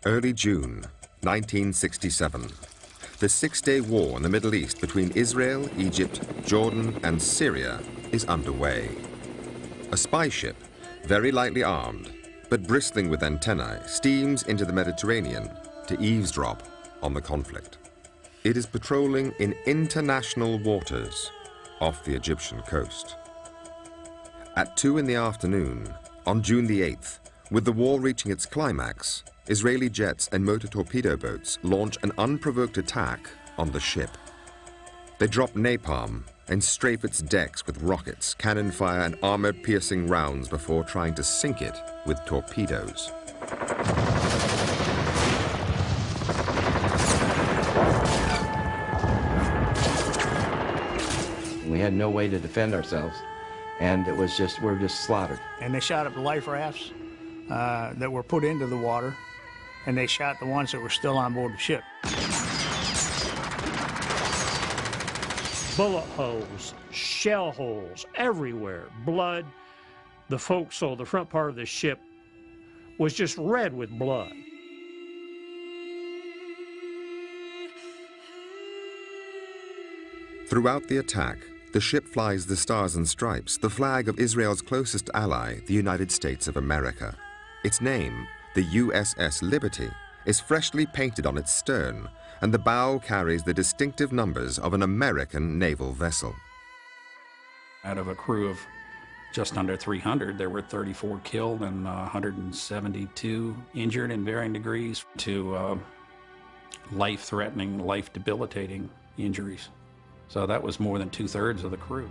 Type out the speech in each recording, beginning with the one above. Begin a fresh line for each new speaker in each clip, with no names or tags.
Early June, 1967. The six-day war in the Middle East between Israel, Egypt, Jordan, and Syria is underway. A spy ship, very lightly armed, but bristling with antennae, steams into the Mediterranean to eavesdrop on the conflict. It is patrolling in international waters off the Egyptian coast. At 2 in the afternoon, on June the 8th, with the war reaching its climax, Israeli jets and motor torpedo boats launch an unprovoked attack on the ship. They drop napalm and strafe its decks with rockets, cannon fire, and armor-piercing rounds before trying to sink it with torpedoes.
We had no way to defend ourselves, and it was just, we're just slaughtered.
And they shot up the life rafts that were put into the water, and they shot the ones that were still on board the ship.
Bullet holes, shell holes everywhere, blood. The forecastle, the front part of the ship, was just red with blood.
Throughout the attack, the ship flies the Stars and Stripes, the flag of Israel's closest ally, the United States of America. Its name, the USS Liberty, is freshly painted on its stern, and the bow carries the distinctive numbers of an American naval vessel.
Out of a crew of just under 300, there were 34 killed and 172 injured in varying degrees to life-threatening, life-debilitating injuries. So that was more than 2/3 of the crew.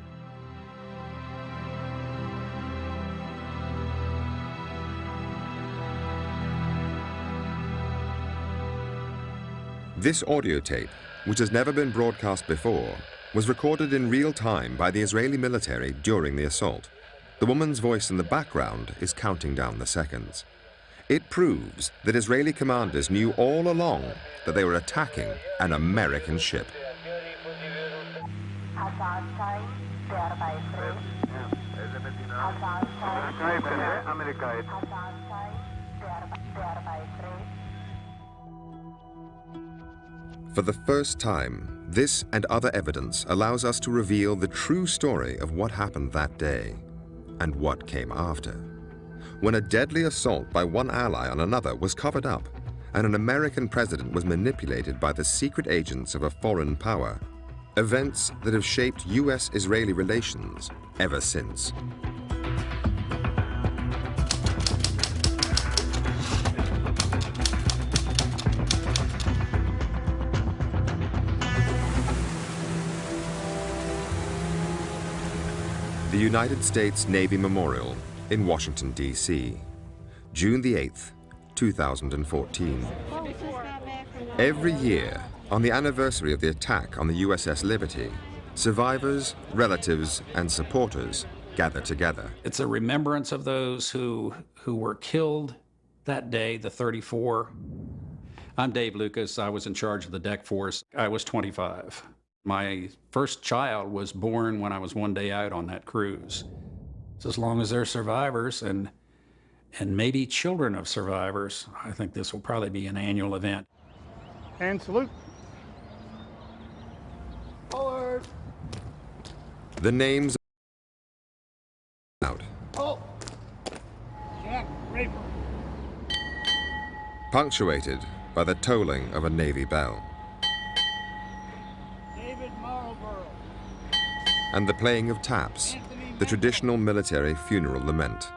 This audio tape, which has never been broadcast before, was recorded in real time by the Israeli military during the assault. The woman's voice in the background is counting down the seconds. It proves that Israeli commanders knew all along that they were attacking an American ship. For the first time, this and other evidence allows us to reveal the true story of what happened that day and what came after. When a deadly assault by one ally on another was covered up and an American president was manipulated by the secret agents of a foreign power, events that have shaped US-Israeli relations ever since. The United States Navy Memorial in Washington, D.C., June the 8th, 2014. Every year, on the anniversary of the attack on the USS Liberty, survivors, relatives, and supporters gather together.
It's a remembrance of those who were killed that day, the 34. I'm Dave Lucas. I was in charge of the deck force. I was 25. My first child was born when I was one day out on that cruise. So as long as there are survivors and maybe children of survivors, I think this will probably be an annual event.
And salute.
Forward.
The names out.
Oh. Jack Raper.
Punctuated by the tolling of a Navy bell.
David Marlborough.
And the playing of taps, the traditional military funeral lament.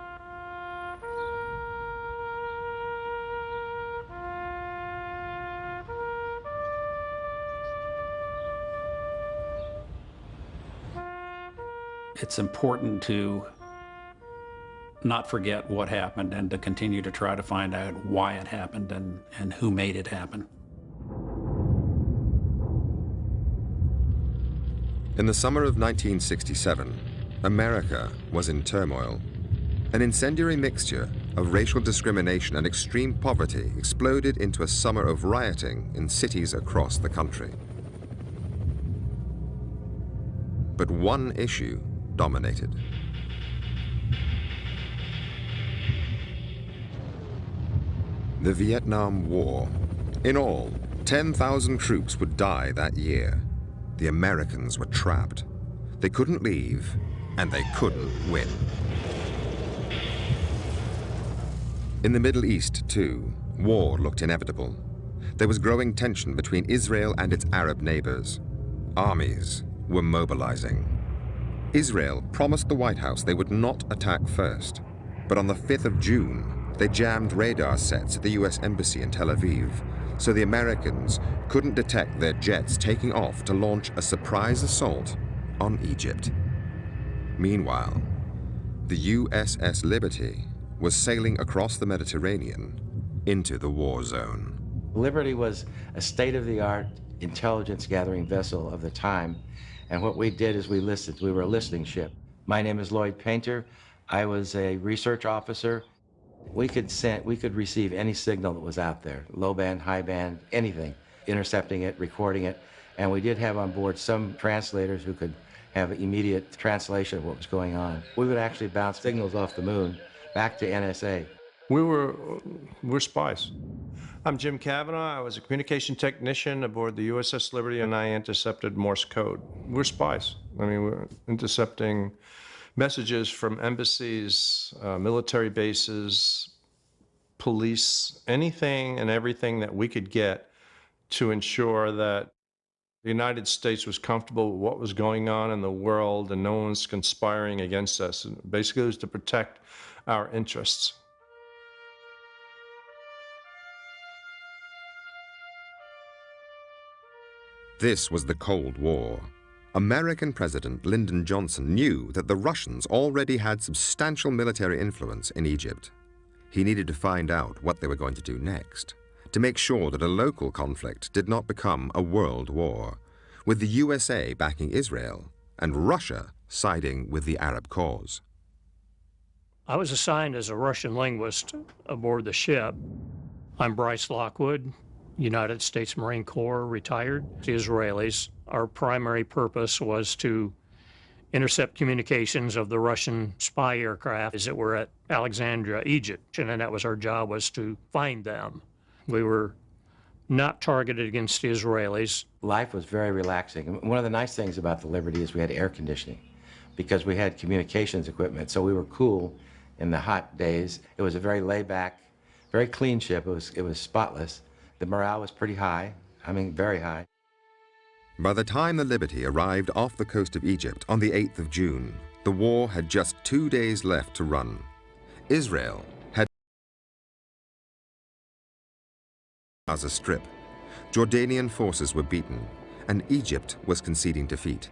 It's important to not forget what happened and to continue to try to find out why it happened and who made it happen.
In the summer of 1967, America was in turmoil. An incendiary mixture of racial discrimination and extreme poverty exploded into a summer of rioting in cities across the country. But one issue dominated. The Vietnam War. In all, 10,000 troops would die that year. The Americans were trapped. They couldn't leave, and they couldn't win. In the Middle East, too, war looked inevitable. There was growing tension between Israel and its Arab neighbors. Armies were mobilizing. Israel promised the White House they would not attack first, but on the 5th of June, they jammed radar sets at the US Embassy in Tel Aviv, so the Americans couldn't detect their jets taking off to launch a surprise assault on Egypt. Meanwhile, the USS Liberty was sailing across the Mediterranean into the war zone.
Liberty was a state-of-the-art intelligence-gathering vessel of the time, and what we did is we listened. We were a listening ship. My name is Lloyd Painter. I was a research officer. We could receive any signal that was out there, low band, high band, anything, intercepting it, recording it, and we did have on board some translators who could have immediate translation of what was going on. We would actually bounce signals off the moon back to NSA.
We're spies. I'm Jim Kavanaugh. I was a communication technician aboard the USS Liberty, and I intercepted Morse code. We're spies. I mean, we're intercepting messages from embassies, military bases, police, anything and everything that we could get to ensure that the United States was comfortable with what was going on in the world and no one's conspiring against us. And basically, it was to protect our interests.
This was the Cold War. American President Lyndon Johnson knew that the Russians already had substantial military influence in Egypt. He needed to find out what they were going to do next, to make sure that a local conflict did not become a world war, with the USA backing Israel and Russia siding with the Arab cause.
I was assigned as a Russian linguist aboard the ship. I'm Bryce Lockwood, United States Marine Corps, retired. The Israelis. Our primary purpose was to intercept communications of the Russian spy aircraft as it were at Alexandria, Egypt, and that was our job, was to find them. We were not targeted against the Israelis.
Life was very relaxing. One of the nice things about the Liberty is we had air conditioning because we had communications equipment, so we were cool in the hot days. It was a very laid-back, very clean ship. It was spotless. The morale was pretty high, I mean, very high.
By the time the Liberty arrived off the coast of Egypt on the 8th of June, the war had just 2 days left to run. Israel had Gaza Strip. Jordanian forces were beaten, and Egypt was conceding defeat.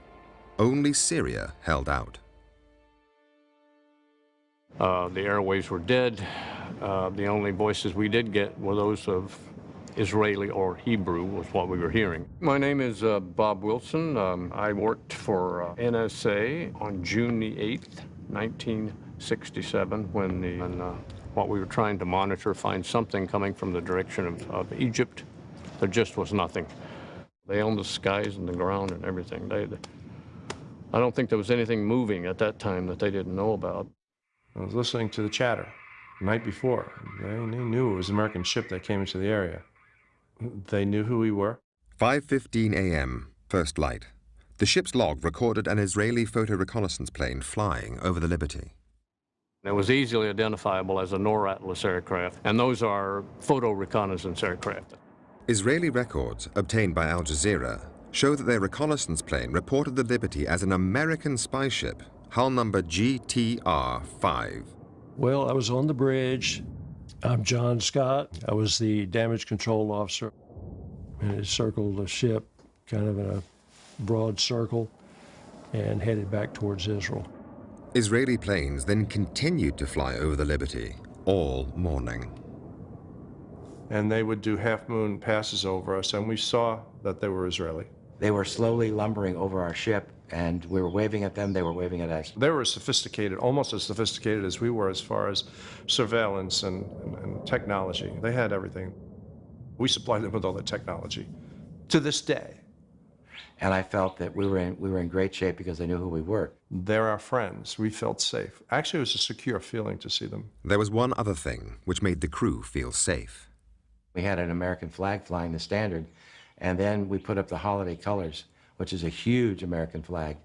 Only Syria held out.
The airwaves were dead. The only voices we did get were those of Israeli or Hebrew was what we were hearing. My name is Bob Wilson. I worked for NSA on June the 8th, 1967, when what we were trying to monitor, find something coming from the direction of Egypt. There just was nothing. They owned the skies and the ground and everything. I don't think there was anything moving at that time that they didn't know about.
I was listening to the chatter the night before. They knew it was an American ship that came into the area. They knew who we were.
5:15 a.m., first light. The ship's log recorded an Israeli photo reconnaissance plane flying over the Liberty.
It was easily identifiable as a NOR Atlas aircraft, and those are photo reconnaissance aircraft.
Israeli records obtained by Al Jazeera show that their reconnaissance plane reported the Liberty as an American spy ship, hull number GTR-5.
Well, I was on the bridge. I'm John Scott. I was the damage control officer. And it circled the ship kind of in a broad circle and headed back towards Israel.
Israeli planes then continued to fly over the Liberty all morning.
And they would do half-moon passes over us, and we saw that they were Israeli.
They were slowly lumbering over our ship, and we were waving at them, they were waving at us.
They were sophisticated, almost as sophisticated as we were as far as surveillance and technology. They had everything. We supplied them with all the technology to this day.
And I felt that we were in great shape because they knew who we were.
They're our friends. We felt safe. Actually, it was a secure feeling to see them.
There was one other thing which made the crew feel safe.
We had an American flag flying the standard, and then we put up the holiday colors, which is a huge American flag.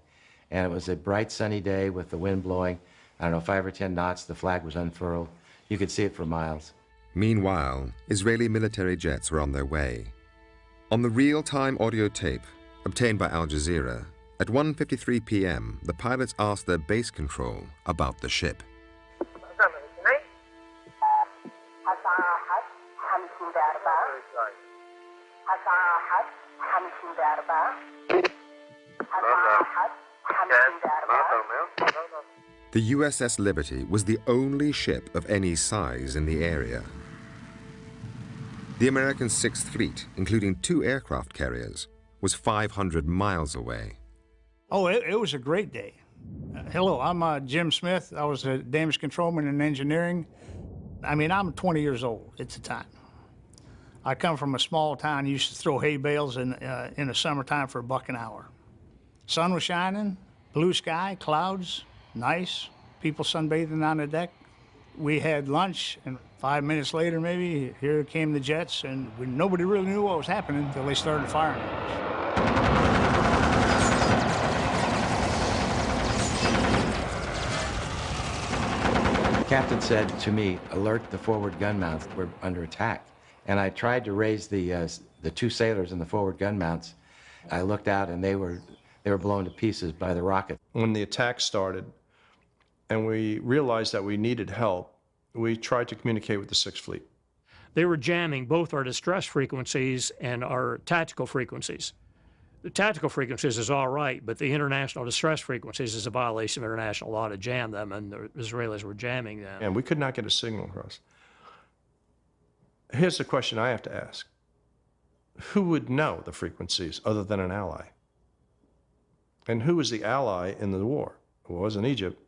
And it was a bright sunny day with the wind blowing, I don't know, 5 or 10 knots. The flag was unfurled. You could see it for miles.
Meanwhile, Israeli military jets were on their way. On the real-time audio tape, obtained by Al Jazeera, at 1:53 p.m., the pilots asked their base control about the ship. The USS Liberty was the only ship of any size in the area. The American Sixth Fleet, including 2 aircraft carriers, was 500 miles away.
Oh, it was a great day. Hello, I'm Jim Smith. I was a damage controlman in engineering. I mean, I'm 20 years old at the time. I come from a small town, used to throw hay bales in the summertime for $1 an hour. Sun was shining, blue sky, clouds, nice, people sunbathing on the deck. We had lunch, and 5 minutes later, maybe, here came the jets, and nobody really knew what was happening until they started firing at us.
The captain said to me, alert the forward gun mounts, we're under attack. And I tried to raise the 2 sailors in the forward gun mounts. I looked out, and they were blown to pieces by the rocket.
When the attack started and we realized that we needed help, we tried to communicate with the Sixth Fleet.
They were jamming both our distress frequencies and our tactical frequencies. The tactical frequencies is all right, but the international distress frequencies is a violation of international law to jam them, and the Israelis were jamming them.
And we could not get a signal across. Here's the question I have to ask. Who would know the frequencies other than an ally? And who was the ally in the war? It wasn't Egypt.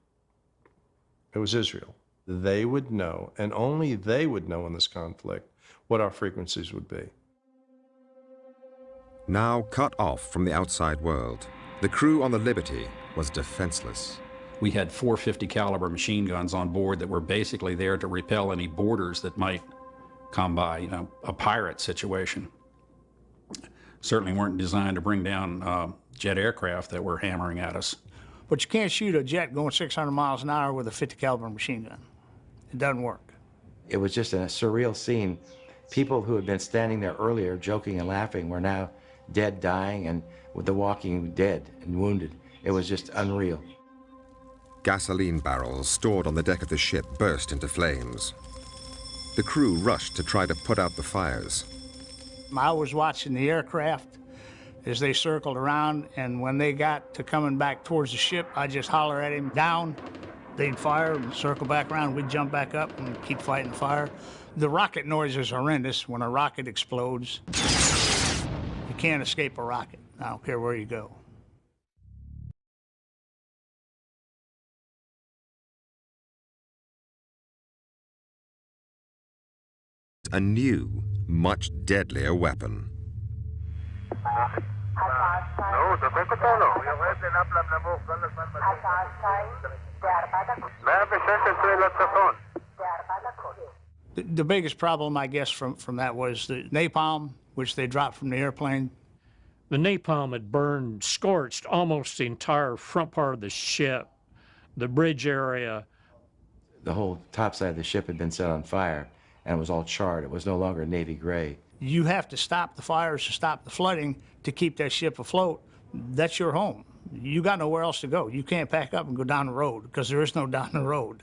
It was Israel. They would know, and only they would know in this conflict, what our frequencies would be.
Now cut off from the outside world, the crew on the Liberty was defenseless.
We had 450 caliber machine guns on board that were basically there to repel any boarders that might come by, you know, a pirate situation. Certainly weren't designed to bring down jet aircraft that were hammering at us.
But you can't shoot a jet going 600 miles an hour with a 50 caliber machine gun. It doesn't work.
It was just a surreal scene. People who had been standing there earlier joking and laughing were now dead, dying, and with the walking dead and wounded. It was just unreal.
Gasoline barrels stored on the deck of the ship burst into flames. The crew rushed to try to put out the fires.
I was watching the aircraft as they circled around, and when they got to coming back towards the ship, I just holler at him, down. They'd fire and circle back around. We'd jump back up and keep fighting the fire. The rocket noise is horrendous. When a rocket explodes, you can't escape a rocket. I don't care where you go.
A new, much deadlier weapon.
The biggest problem, I guess, from that was the napalm, which they dropped from the airplane.
The napalm had burned, scorched almost the entire front part of the ship, the bridge area.
The whole top side of the ship had been set on fire, and it was all charred. It was no longer navy gray.
You have to stop the fires, to stop the flooding, to keep that ship afloat. That's your home. You got nowhere else to go. You can't pack up and go down the road, because there is no down the road.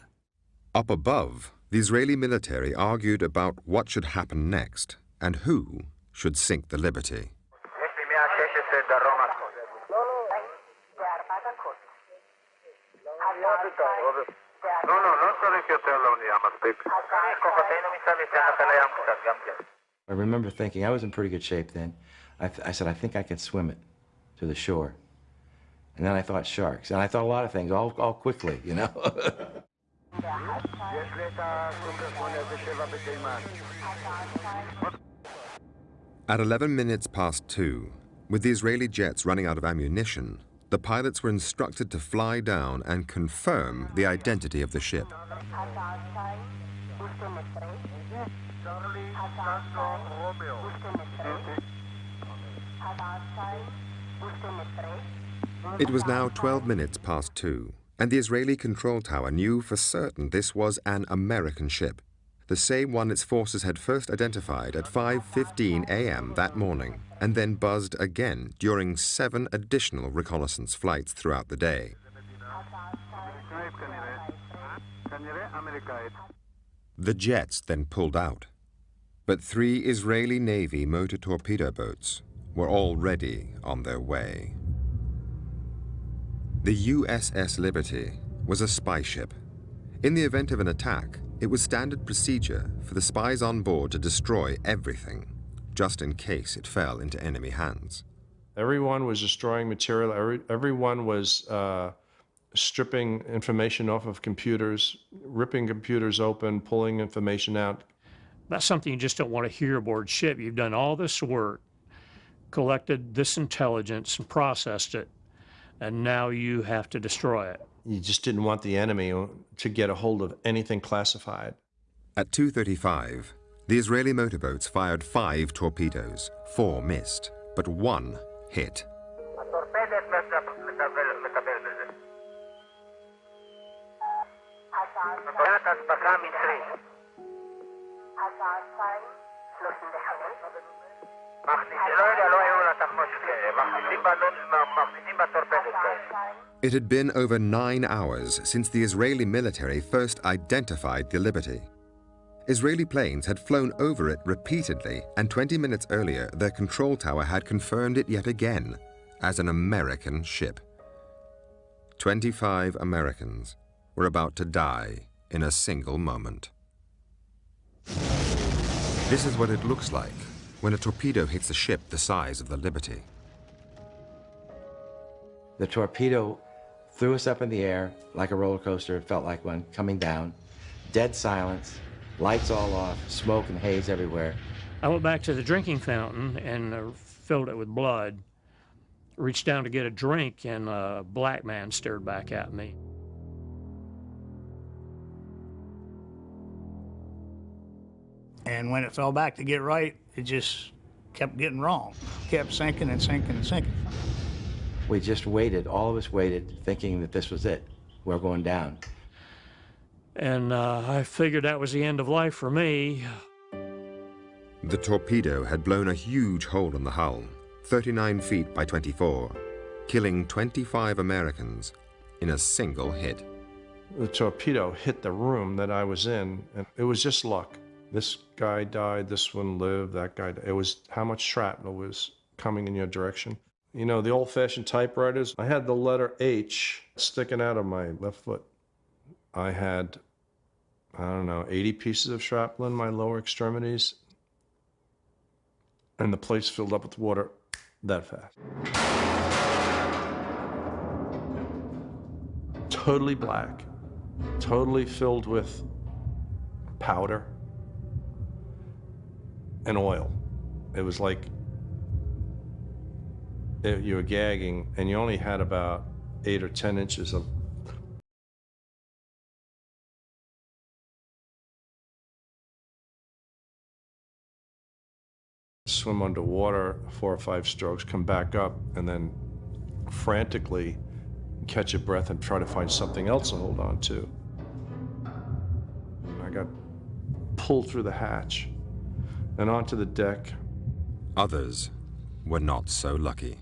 Up above, the Israeli military argued about what should happen next and who should sink the Liberty.
I remember thinking, I was in pretty good shape then. I said, I think I could swim it to the shore. And then I thought sharks. And I thought a lot of things, all quickly, you know.
At 11 minutes past 2, with the Israeli jets running out of ammunition, the pilots were instructed to fly down and confirm the identity of the ship. It was now 12 minutes past 2, and the Israeli control tower knew for certain this was an American ship, the same one its forces had first identified at 5:15 a.m. that morning, and then buzzed again during 7 additional reconnaissance flights throughout the day. The jets then pulled out, but 3 Israeli Navy motor torpedo boats were already on their way. The USS Liberty was a spy ship. In the event of an attack, it was standard procedure for the spies on board to destroy everything, just in case it fell into enemy hands.
Everyone was destroying material. Everyone was stripping information off of computers, ripping computers open, pulling information out.
That's something you just don't want to hear aboard ship. You've done all this work, collected this intelligence and processed it, and now you have to destroy it.
You just didn't want the enemy to get a hold of anything classified.
At 2:35, the Israeli motorboats fired 5 torpedoes. 4 missed, but 1 hit. It had been over 9 hours since the Israeli military first identified the Liberty. Israeli planes had flown over it repeatedly, and 20 minutes earlier, their control tower had confirmed it yet again as an American ship. 25 Americans were about to die in a single moment. This is what it looks like when a torpedo hits a ship the size of the Liberty.
The torpedo threw us up in the air like a roller coaster. It felt like one coming down. Dead silence, lights all off, smoke and haze everywhere.
I went back to the drinking fountain and filled it with blood. Reached down to get a drink, and a black man stared back at me.
And when it fell back to get right, it just kept getting wrong. Kept sinking and sinking and sinking.
We just waited, all of us waited, thinking that this was it. We're going down.
And I figured that was the end of life for me.
The torpedo had blown a huge hole in the hull, 39 feet by 24, killing 25 Americans in a single hit.
The torpedo hit the room that I was in, and it was just luck. This guy died, this one lived, that guy died. It was how much shrapnel was coming in your direction. You know, the old-fashioned typewriters, I had the letter H sticking out of my left foot. I had, I don't know, 80 pieces of shrapnel in my lower extremities, and the place filled up with water that fast. Totally black, totally filled with powder and oil. It was like you were gagging, and you only had about 8 or 10 inches of swim underwater 4 or 5 strokes, come back up, and then frantically catch a breath and try to find something else to hold on to. I got pulled through the hatch and onto the deck.
Others were not so lucky.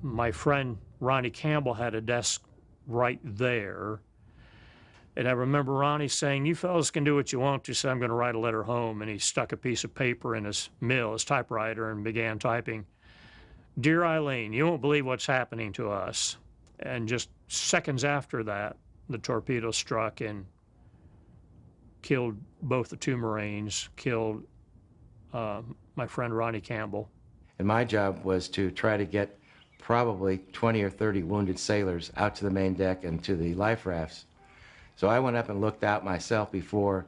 My friend Ronnie Campbell had a desk right there. And I remember Ronnie saying, "You fellas can do what you want to, so I'm going to write a letter home." And he stuck a piece of paper in his typewriter, and began typing, "Dear Eileen, you won't believe what's happening to us." And just seconds after that, the torpedo struck and killed both the 2 Marines, killed my friend Ronnie Campbell.
And my job was to try to get probably 20 or 30 wounded sailors out to the main deck and to the life rafts. So I went up and looked out myself before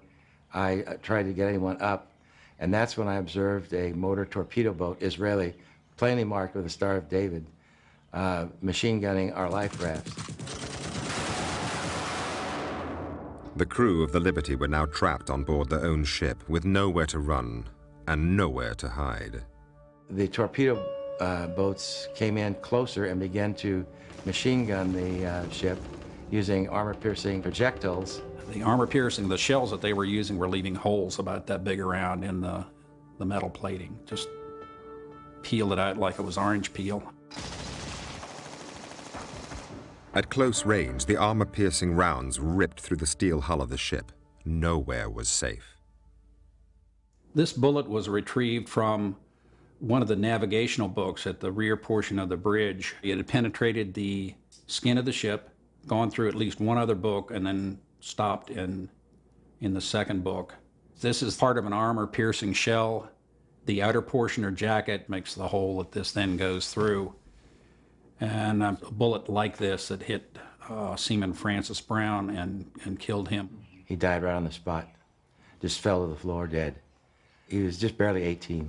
I tried to get anyone up, and that's when I observed a motor torpedo boat, Israeli, plainly marked with the Star of David, machine gunning our life rafts.
The crew of the Liberty were now trapped on board their own ship with nowhere to run and nowhere to hide.
The torpedo boats came in closer and began to machine gun the ship using armor-piercing projectiles.
The armor-piercing, the shells that they were using were leaving holes about that big around in the metal plating. Just peeled it out like it was orange peel.
At close range, the armor-piercing rounds ripped through the steel hull of the ship. Nowhere was safe.
This bullet was retrieved from one of the navigational books at the rear portion of the bridge. It had penetrated the skin of the ship, gone through at least one other book, and then stopped in the second book. This is part of an armor-piercing shell. The outer portion or jacket makes the hole that this then goes through. And a bullet like this that hit Seaman Francis Brown and killed him.
He died right on the spot, just fell to the floor dead. He was just barely 18.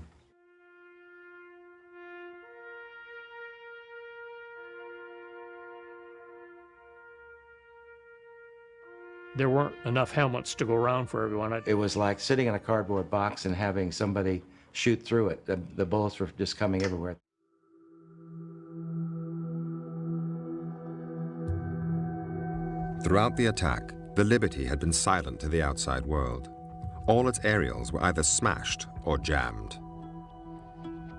There weren't enough helmets to go around for everyone.
It was like sitting in a cardboard box and having somebody shoot through it. The bullets were just coming everywhere.
Throughout the attack, the Liberty had been silent to the outside world. All its aerials were either smashed or jammed.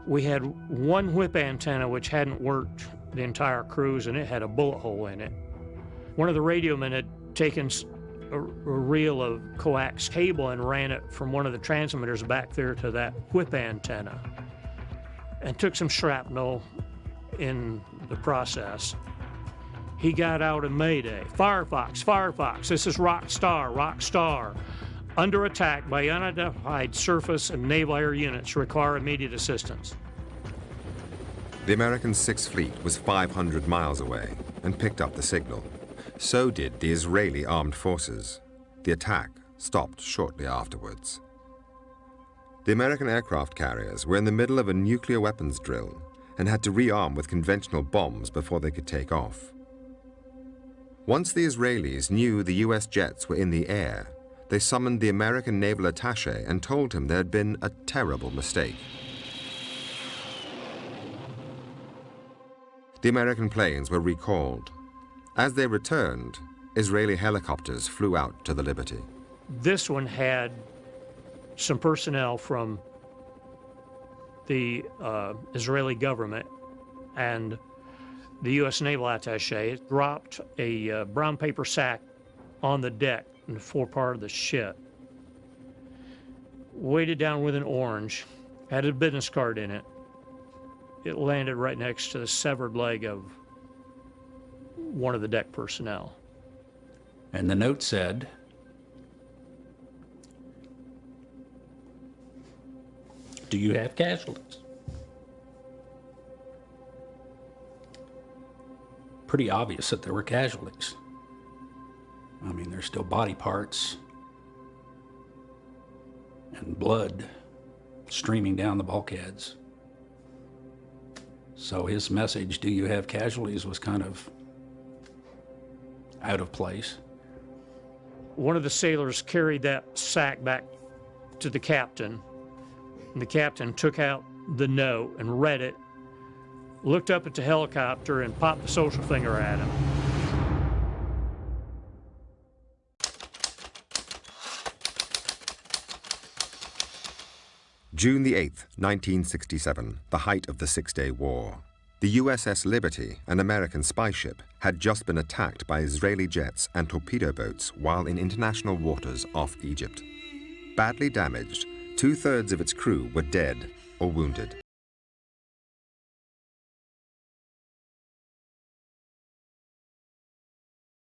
We had one whip antenna which hadn't worked the entire cruise, and it had a bullet hole in it. One of the radio men had taken a reel of coax cable and ran it from one of the transmitters back there to that whip antenna and took some shrapnel in the process. He got out a mayday. Firefox, Firefox, this is Rockstar, Rockstar. Under attack by unidentified surface and naval air units, require immediate assistance.
The American Sixth Fleet was 500 miles away and picked up the signal. So did the Israeli armed forces. The attack stopped shortly afterwards. The American aircraft carriers were in the middle of a nuclear weapons drill and had to rearm with conventional bombs before they could take off. Once the Israelis knew the US jets were in the air, they summoned the American naval attaché and told him there had been a terrible mistake. The American planes were recalled. As they returned, Israeli helicopters flew out to the Liberty.
This one had some personnel from the Israeli government, and the U.S. Naval Attaché dropped a brown paper sack on the deck in the forepart of the ship. Weighted down with an orange, had a business card in it. It landed right next to the severed leg of one of the deck personnel.
And the note said, "Do you have casualties?" Pretty obvious that there were casualties. I mean, there's still body parts and blood streaming down the bulkheads. So his message, "Do you have casualties?" was kind of out of place.
One of the sailors carried that sack back to the captain, and the captain took out the note and read it, looked up at the helicopter and popped the social finger at him.
June the 8th, 1967, the height of the Six-Day War. The USS Liberty, an American spy ship, had just been attacked by Israeli jets and torpedo boats while in international waters off Egypt. Badly damaged, 2/3 of its crew were dead or wounded.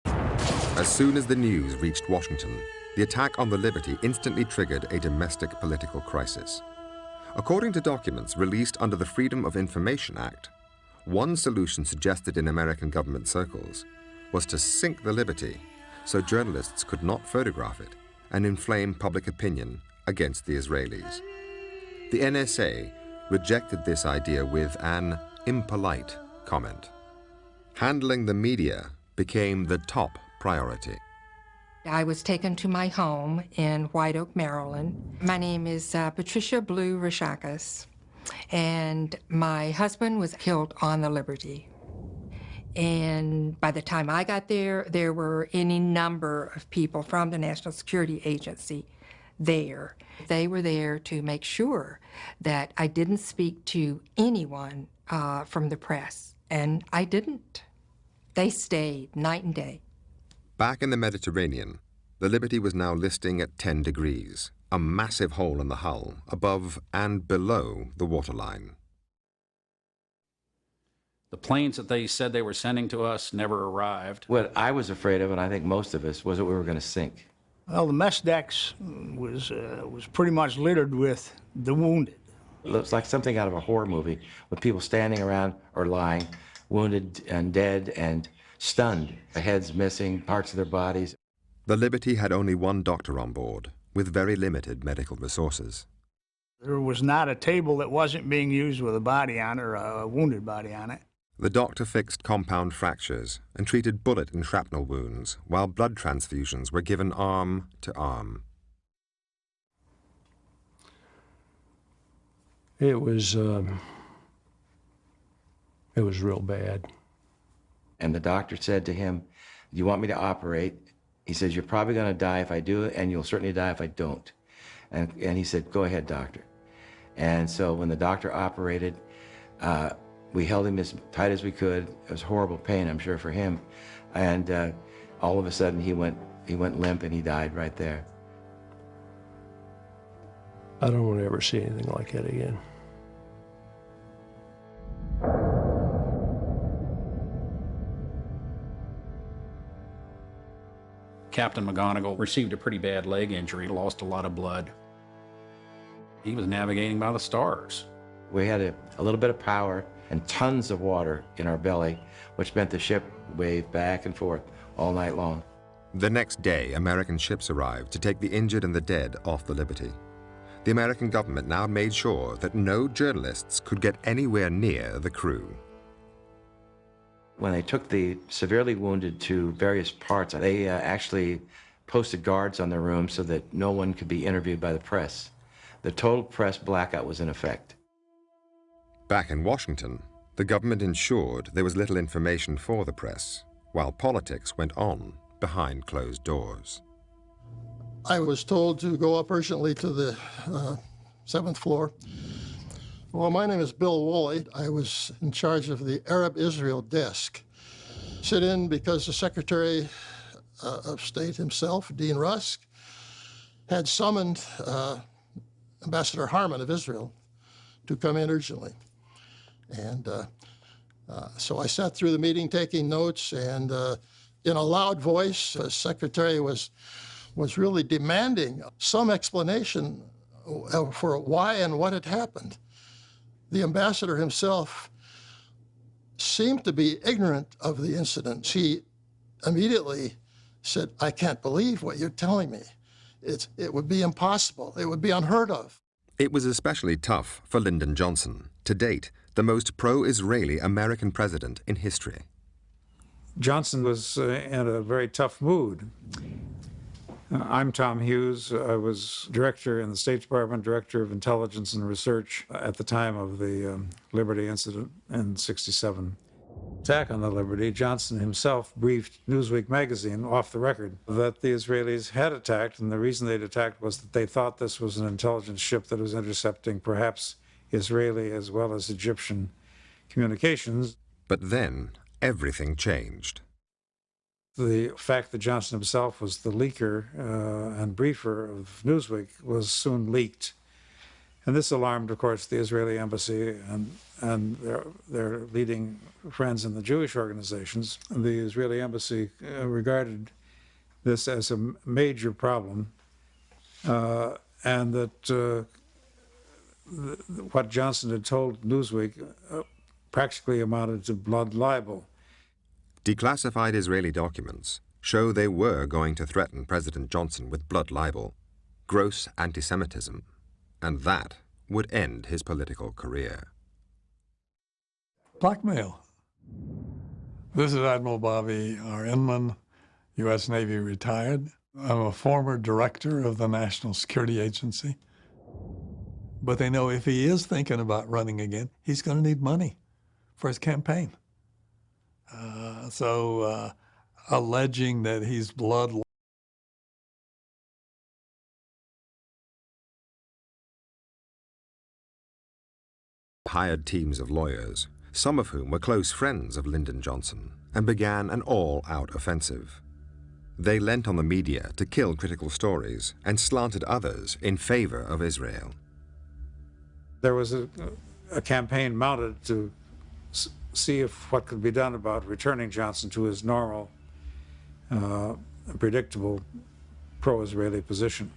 As soon as the news reached Washington, the attack on the Liberty instantly triggered a domestic political crisis. According to documents released under the Freedom of Information Act, one solution suggested in American government circles was to sink the Liberty so journalists could not photograph it and inflame public opinion against the Israelis. The NSA rejected this idea with an impolite comment. Handling the media became the top priority.
I was taken to my home in White Oak, Maryland. My name is Patricia Blue Rashakas, and my husband was killed on the Liberty. And by the time I got there, there were any number of people from the National Security Agency there. They were there to make sure that I didn't speak to anyone from the press, and I didn't. They stayed night and day.
Back in the Mediterranean, the Liberty was now listing at 10 degrees, a massive hole in the hull, above and below the waterline.
The planes that they said they were sending to us never arrived.
What I was afraid of, and I think most of us, was that we were going to sink.
Well, the mess decks was pretty much littered with the wounded.
It looks like something out of a horror movie, with people standing around or lying, wounded and dead and stunned, their heads missing, parts of their bodies.
The Liberty had only one doctor on board, with very limited medical resources.
There was not a table that wasn't being used with a body on it, or a wounded body on it.
The doctor fixed compound fractures and treated bullet and shrapnel wounds, while blood transfusions were given arm to arm.
It was real bad.
And the doctor said to him, "Do you want me to operate?" He says, "You're probably going to die if I do it, and you'll certainly die if I don't." And he said, "Go ahead, doctor." And so when the doctor operated, we held him as tight as we could. It was horrible pain, I'm sure, for him. And all of a sudden, he went limp, and he died right there.
I don't want to ever see anything like that again.
Captain McGonigal received a pretty bad leg injury, lost a lot of blood. He was navigating by the stars.
We had a little bit of power and tons of water in our belly, which meant the ship waved back and forth all night long.
The next day, American ships arrived to take the injured and the dead off the Liberty. The American government now made sure that no journalists could get anywhere near the crew.
When they took the severely wounded to various parts, they actually posted guards on their rooms so that no one could be interviewed by the press. The total press blackout was in effect.
Back in Washington, the government ensured there was little information for the press, while politics went on behind closed doors.
I was told to go up urgently to the 7th floor. Well, my name is Bill Woolley. I was in charge of the Arab-Israel desk. Sit in because the Secretary of State himself, Dean Rusk, had summoned Ambassador Harman of Israel to come in urgently. And so I sat through the meeting taking notes, and in a loud voice, the Secretary was really demanding some explanation for why and what had happened. The ambassador himself seemed to be ignorant of the incident. He immediately said, "I can't believe what you're telling me. It would be impossible. It would be unheard of."
It was especially tough for Lyndon Johnson, to date the most pro-Israeli American president in history.
Johnson was in a very tough mood. I'm Tom Hughes. I was director in the State Department, director of intelligence and research at the time of the Liberty incident in '67. Attack on the Liberty, Johnson himself briefed Newsweek magazine off the record that the Israelis had attacked, and the reason they'd attacked was that they thought this was an intelligence ship that was intercepting perhaps Israeli as well as Egyptian communications.
But then everything changed.
The fact that Johnson himself was the leaker and briefer of Newsweek was soon leaked. And this alarmed, of course, the Israeli embassy and their leading friends in the Jewish organizations. The Israeli embassy regarded this as a major problem, and that what Johnson had told Newsweek practically amounted to blood libel.
Declassified Israeli documents show they were going to threaten President Johnson with blood libel, gross anti-Semitism, and that would end his political career.
Blackmail. This is Admiral Bobby R. Inman, U.S. Navy retired. I'm a former director of the National Security Agency. But they know if he is thinking about running again, he's going to need money for his campaign. So alleging that he's blood.
Hired teams of lawyers, some of whom were close friends of Lyndon Johnson, and began an all-out offensive. They lent on the media to kill critical stories and slanted others in favor of Israel.
There was a campaign mounted to see if what could be done about returning Johnson to his normal, predictable pro-Israeli position.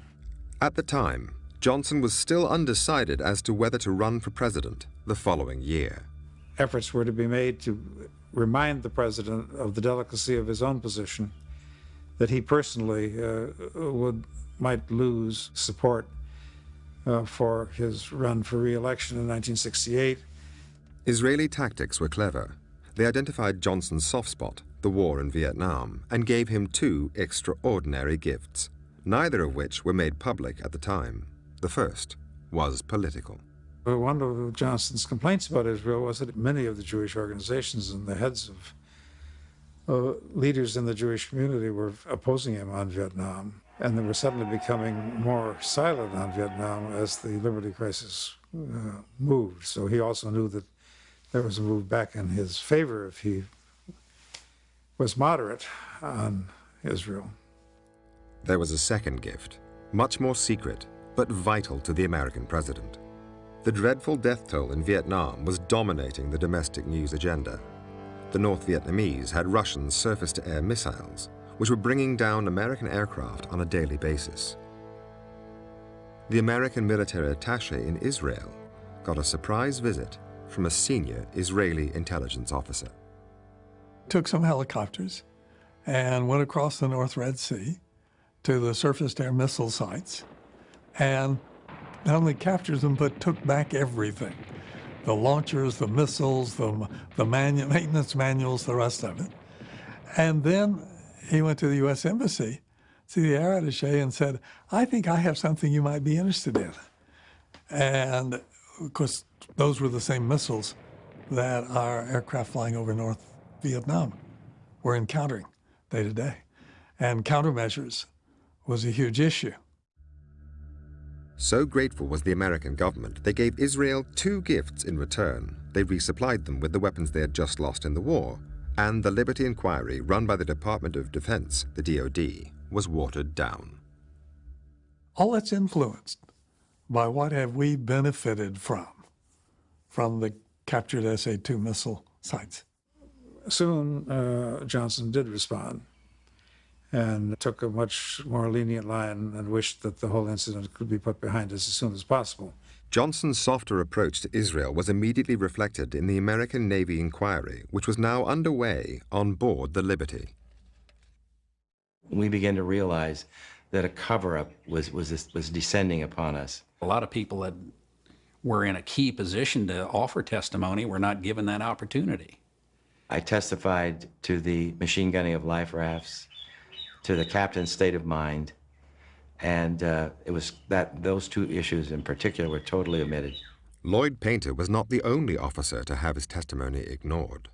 At the time, Johnson was still undecided as to whether to run for president the following year.
Efforts were to be made to remind the president of the delicacy of his own position, that he personally might lose support for his run for re-election in 1968.
Israeli tactics were clever. They identified Johnson's soft spot, the war in Vietnam, and gave him two extraordinary gifts, neither of which were made public at the time. The first was political.
One of Johnson's complaints about Israel was that many of the Jewish organizations and the heads of leaders in the Jewish community were opposing him on Vietnam, and they were suddenly becoming more silent on Vietnam as the Liberty Crisis moved. So he also knew that there was a move back in his favor if he was moderate on Israel.
There was a second gift, much more secret, but vital to the American president. The dreadful death toll in Vietnam was dominating the domestic news agenda. The North Vietnamese had Russian surface-to-air missiles, which were bringing down American aircraft on a daily basis. The American military attaché in Israel got a surprise visit from a senior Israeli intelligence officer.
Took some helicopters and went across the North Red Sea to the surface-to-air missile sites, and not only captured them, but took back everything. The launchers, the missiles, the maintenance manuals, the rest of it. And then he went to the U.S. Embassy, to the air attaché, and said, I think I have something you might be interested in. And of course, those were the same missiles that our aircraft flying over North Vietnam were encountering day to day. And countermeasures was a huge issue.
So grateful was the American government, they gave Israel two gifts in return. They resupplied them with the weapons they had just lost in the war, and the Liberty Inquiry run by the Department of Defense, the DoD, was watered down.
All that's influenced by what have we benefited from the captured SA-2 missile sites.
Soon, Johnson did respond and took a much more lenient line and wished that the whole incident could be put behind us as soon as possible.
Johnson's softer approach to Israel was immediately reflected in the American Navy inquiry, which was now underway on board the Liberty.
We began to realize that a cover-up was descending upon us.
A lot of people that were in a key position to offer testimony were not given that opportunity.
I testified to the machine gunning of life rafts, to the captain's state of mind, and it was that those two issues in particular were totally omitted.
Lloyd Painter was not the only officer to have his testimony ignored.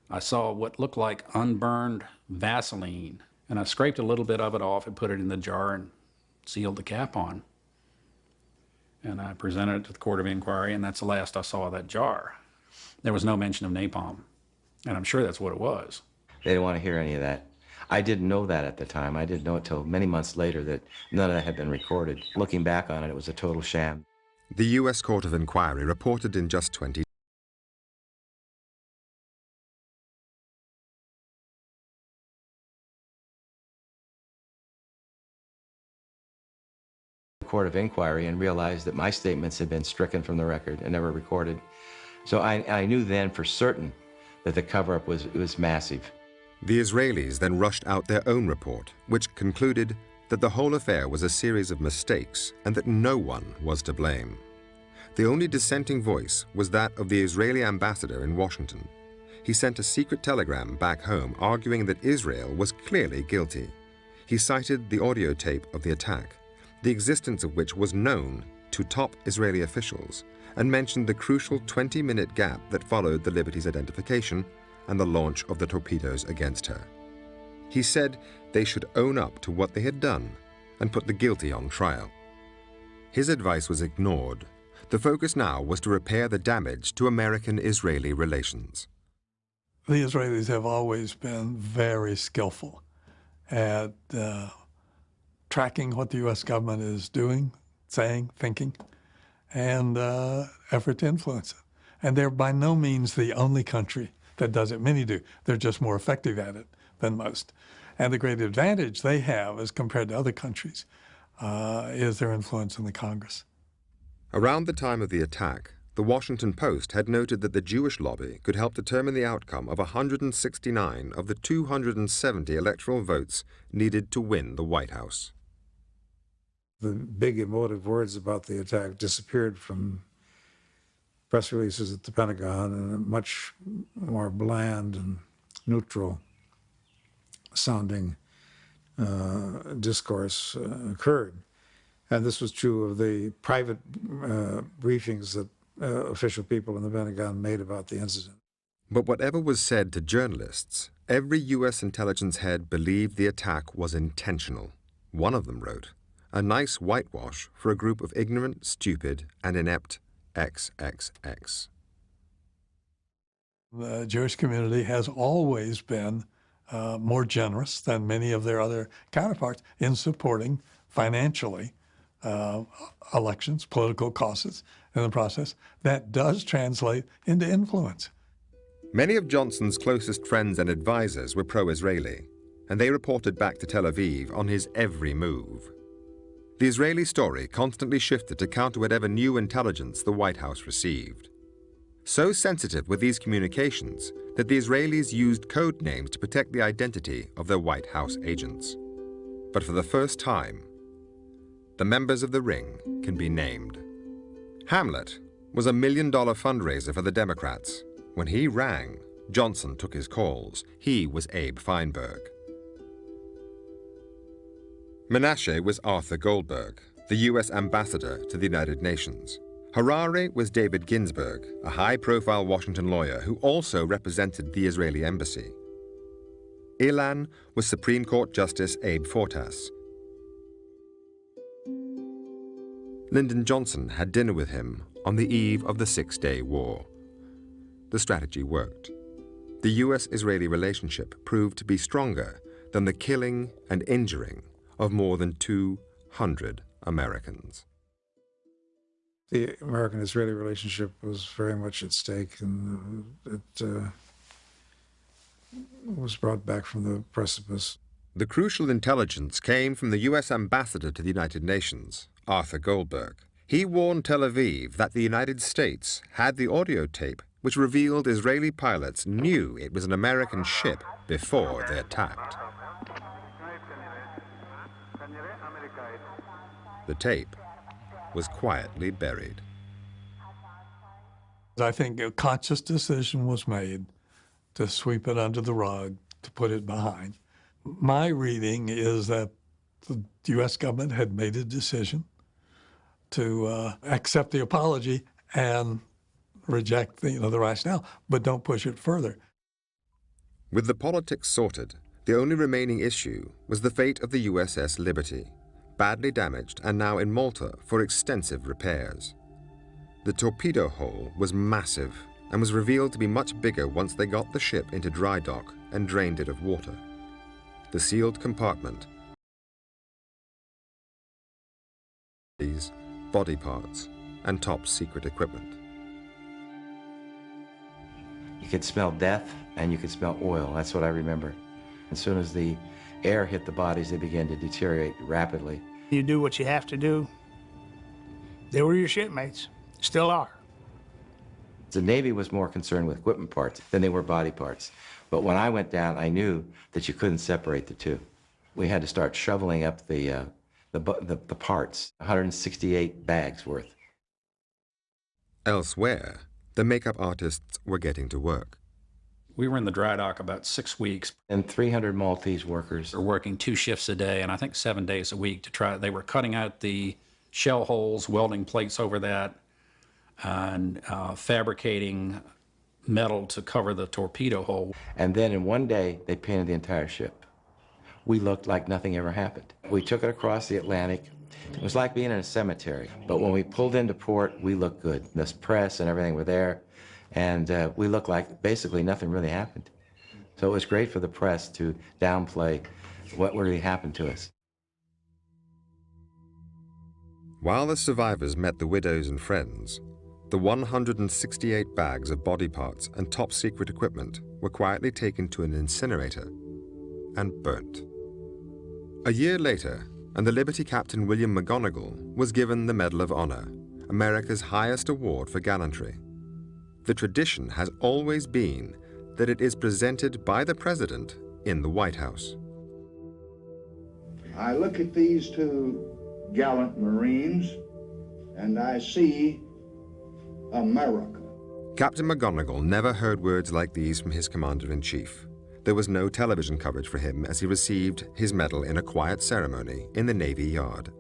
I saw what looked like unburned Vaseline, and I scraped a little bit of it off and put it in the jar and sealed the cap on. And I presented it to the Court of Inquiry, and that's the last I saw of that jar. There was no mention of napalm, and I'm sure that's what it was.
They didn't want to hear any of that. I didn't know that at the time. I didn't know it till many months later that none of that had been recorded. Looking back on it, it was a total sham.
The U.S. Court of Inquiry reported in just 20
Court of Inquiry and realized that my statements had been stricken from the record and never recorded. So I knew then for certain that the cover-up was massive.
The Israelis then rushed out their own report, which concluded that the whole affair was a series of mistakes and that no one was to blame. The only dissenting voice was that of the Israeli ambassador in Washington. he sent a secret telegram back home arguing that Israel was clearly guilty. He cited the audio tape of the attack, the existence of which was known to top Israeli officials, and mentioned the crucial 20-minute gap that followed the Liberty's identification and the launch of the torpedoes against her. He said they should own up to what they had done and put the guilty on trial. His advice was ignored. The focus now was to repair the damage to American-Israeli relations.
The Israelis have always been very skillful at tracking what the U.S. government is doing, saying, thinking, and effort to influence it. And they're by no means the only country that does it. Many do. They're just more effective at it than most. And the great advantage they have as compared to other countries is their influence in the Congress.
Around the time of the attack, the Washington Post had noted that the Jewish lobby could help determine the outcome of 169 of the 270 electoral votes needed to win the White House.
The big emotive words about the attack disappeared from press releases at the Pentagon, and a much more bland and neutral sounding discourse occurred. And this was true of the private briefings that official people in the Pentagon made about the incident.
But whatever was said to journalists, every U.S. intelligence head believed the attack was intentional. One of them wrote, "A nice whitewash for a group of ignorant, stupid, and inept XXX."
The Jewish community has always been more generous than many of their other counterparts in supporting financially elections, political causes in the process. That does translate into influence.
Many of Johnson's closest friends and advisors were pro-Israeli, and they reported back to Tel Aviv on his every move. The Israeli story constantly shifted to counter whatever new intelligence the White House received. So sensitive were these communications that the Israelis used code names to protect the identity of their White House agents. But for the first time, the members of the ring can be named. Hamlet was a $1 million fundraiser for the Democrats. When he rang, Johnson took his calls. He was Abe Feinberg. Menashe was Arthur Goldberg, the U.S. ambassador to the United Nations. Harare was David Ginsburg, a high-profile Washington lawyer who also represented the Israeli embassy. Ilan was Supreme Court Justice Abe Fortas. Lyndon Johnson had dinner with him on the eve of the Six-Day War. The strategy worked. The U.S.-Israeli relationship proved to be stronger than the killing and injuring of more than 200 Americans.
The American-Israeli relationship was very much at stake, and it was brought back from the precipice.
The crucial intelligence came from the U.S. ambassador to the United Nations, Arthur Goldberg. He warned Tel Aviv that the United States had the audio tape which revealed Israeli pilots knew it was an American ship before they attacked. The tape was quietly buried.
I think a conscious decision was made to sweep it under the rug, to put it behind. My reading is that the U.S. government had made a decision to accept the apology and reject the rationale, but don't push it further.
With the politics sorted, the only remaining issue was the fate of the USS Liberty, badly damaged and now in Malta for extensive repairs. The torpedo hole was massive and was revealed to be much bigger once they got the ship into dry dock and drained it of water. The sealed compartment, these body parts, and top secret equipment.
You could smell death and you could smell oil. That's what I remember. As soon as the air hit the bodies, they began to deteriorate rapidly.
You do what you have to do. They were your shipmates, still are.
The Navy was more concerned with equipment parts than they were body parts. But when I went down, I knew that you couldn't separate the two. We had to start shoveling up the parts, 168 bags worth.
Elsewhere, the makeup artists were getting to work.
We were in the dry dock about 6 weeks.
And 300 Maltese workers.
They're working 2 shifts a day, and I think 7 days a week to try. They were cutting out the shell holes, welding plates over that, and fabricating metal to cover the torpedo hole.
And then in one day, they painted the entire ship. We looked like nothing ever happened. We took it across the Atlantic. It was like being in a cemetery. But when we pulled into port, we looked good. This press and everything were there. And we looked like basically nothing really happened. So it was great for the press to downplay what really happened to us.
While the survivors met the widows and friends, the 168 bags of body parts and top-secret equipment were quietly taken to an incinerator and burnt. A year later, and the Liberty captain William McGonigal was given the Medal of Honor, America's highest award for gallantry. The tradition has always been that it is presented by the President in the White House.
I look at these two gallant Marines and I see America.
Captain McGonigal never heard words like these from his commander-in-chief. There was no television coverage for him as he received his medal in a quiet ceremony in the Navy Yard.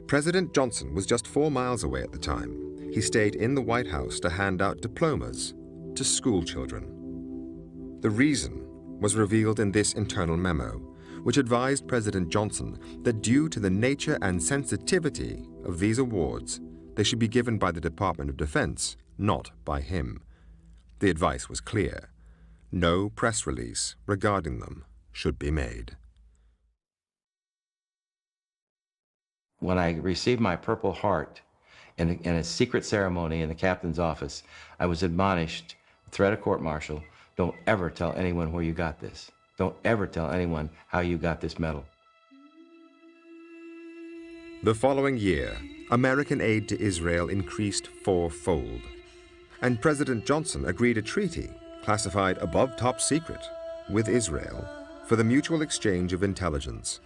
President Johnson was just 4 miles away at the time. He stayed in the White House to hand out diplomas to school children. The reason was revealed in this internal memo, which advised President Johnson that due to the nature and sensitivity of these awards, they should be given by the Department of Defense, not by him. The advice was clear. No press release regarding them should be made.
When I received my Purple Heart in a secret ceremony in the captain's office, I was admonished, threat of court-martial, don't ever tell anyone where you got this. Don't ever tell anyone how you got this medal.
The following year, American aid to Israel increased fourfold, and President Johnson agreed a treaty classified above top secret with Israel for the mutual exchange of intelligence,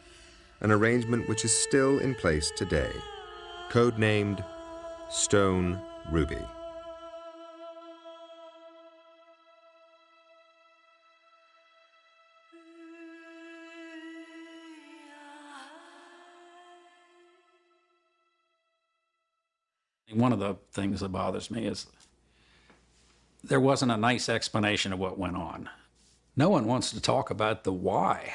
an arrangement which is still in place today, codenamed Stone Ruby.
One of the things that bothers me is there wasn't a nice explanation of what went on. No one wants to talk about the why.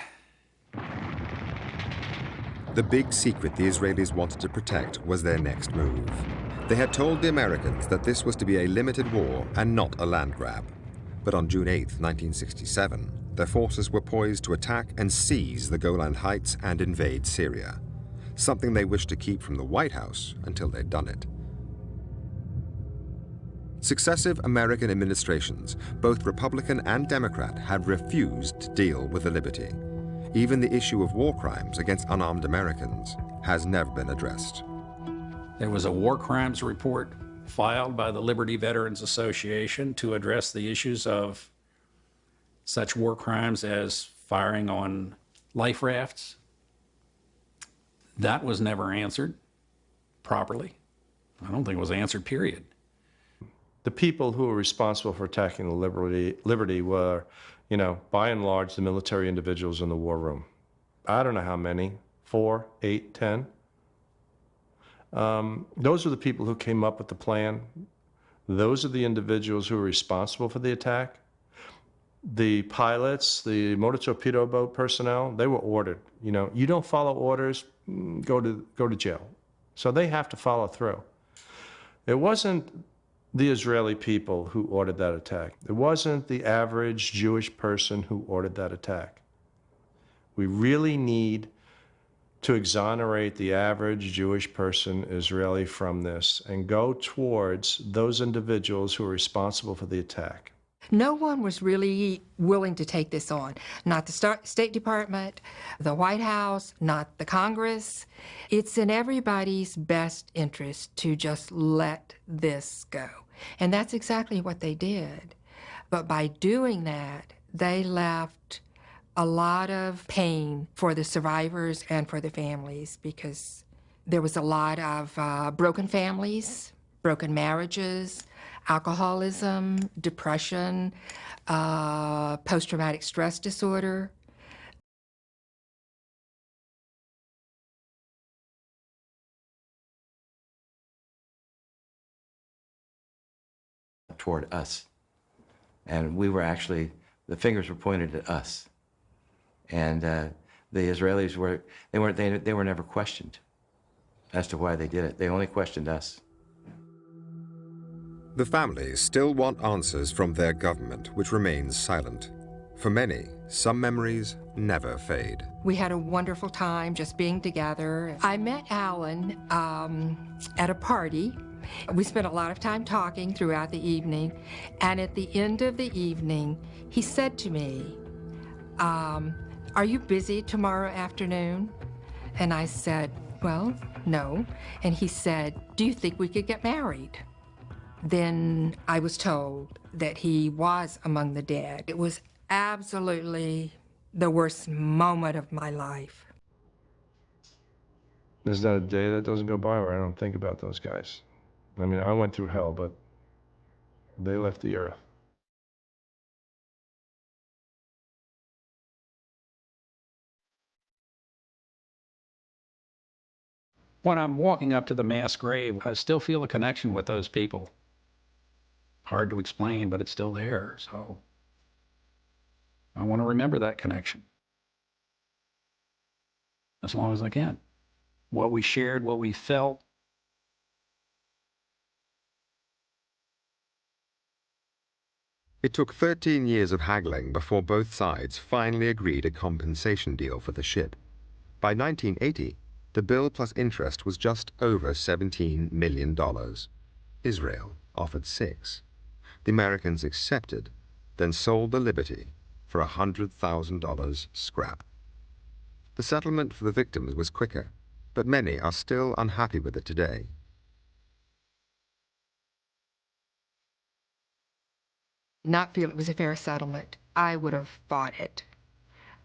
The big secret the Israelis wanted to protect was their next move. They had told the Americans that this was to be a limited war and not a land grab. But on June 8, 1967, their forces were poised to attack and seize the Golan Heights and invade Syria, something they wished to keep from the White House until they'd done it. Successive American administrations, both Republican and Democrat, had refused to deal with the Liberty. Even the issue of war crimes against unarmed Americans has never been addressed.
There was a war crimes report filed by the Liberty Veterans Association to address the issues of such war crimes as firing on life rafts. That was never answered properly. I don't think it was answered, period.
The people who were responsible for attacking the Liberty were, by and large, the military individuals in the war room. I don't know how many, 4, 8, 10. Those are the people who came up with the plan. Those are the individuals who were responsible for the attack. The pilots, the motor torpedo boat personnel, they were ordered. You don't follow orders, go to jail. So they have to follow through. It wasn't the Israeli people who ordered that attack. It wasn't the average Jewish person who ordered that attack. We really need to exonerate the average Jewish person, Israeli, from this and go towards those individuals who are responsible for the attack.
No one was really willing to take this on. Not the State Department, the White House, not the Congress. It's in everybody's best interest to just let this go. And that's exactly what they did. But by doing that, they left a lot of pain for the survivors and for the families, because there was a lot of broken families, broken marriages, alcoholism, depression, post-traumatic stress disorder.
Toward us. And we were actually, the fingers were pointed at us. And the Israelis they were never questioned as to why they did it. They only questioned us.
The families still want answers from their government, which remains silent. For many, some memories never fade.
We had a wonderful time just being together. I met Alan at a party. We spent a lot of time talking throughout the evening, and at the end of the evening, he said to me, are you busy tomorrow afternoon? And I said, well, no. And he said, do you think we could get married? Then I was told that he was among the dead. It was absolutely the worst moment of my life.
There's not a day that doesn't go by where I don't think about those guys. I mean, I went through hell, but they left the earth.
When I'm walking up to the mass grave, I still feel a connection with those people. Hard to explain, but it's still there, so I want to remember that connection as long as I can. What we shared, what we felt.
It took 13 years of haggling before both sides finally agreed a compensation deal for the ship. By 1980, the bill plus interest was just over $17 million. Israel offered $6. The Americans accepted, then sold the Liberty for $100,000 scrap. The settlement for the victims was quicker, but many are still unhappy with it today.
Not feel it was a fair settlement. I would have fought it.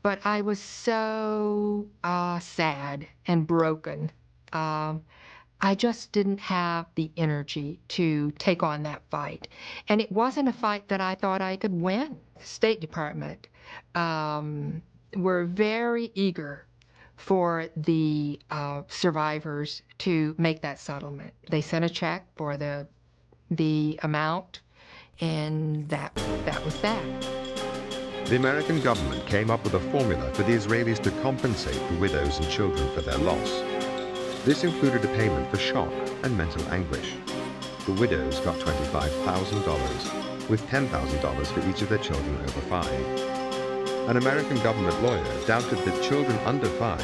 But I was so sad and broken. I just didn't have the energy to take on that fight. And it wasn't a fight that I thought I could win. The State Department were very eager for the survivors to make that settlement. They sent a check for the amount, and that was that.
The American government came up with a formula for the Israelis to compensate the widows and children for their loss. This included a payment for shock and mental anguish. The widows got $25,000, with $10,000 for each of their children over 5. An American government lawyer doubted that children under 5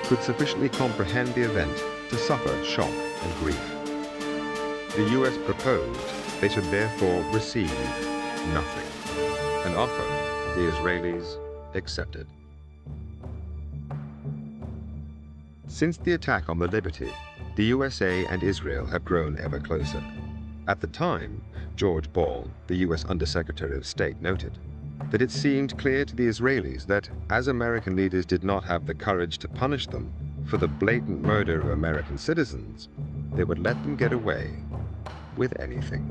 could sufficiently comprehend the event to suffer shock and grief. The U.S. proposed they should therefore receive nothing, an offer the Israelis accepted. Since the attack on the Liberty, the USA and Israel have grown ever closer. At the time, George Ball, the U.S. Undersecretary of State, noted that it seemed clear to the Israelis that, as American leaders did not have the courage to punish them for the blatant murder of American citizens, they would let them get away with anything.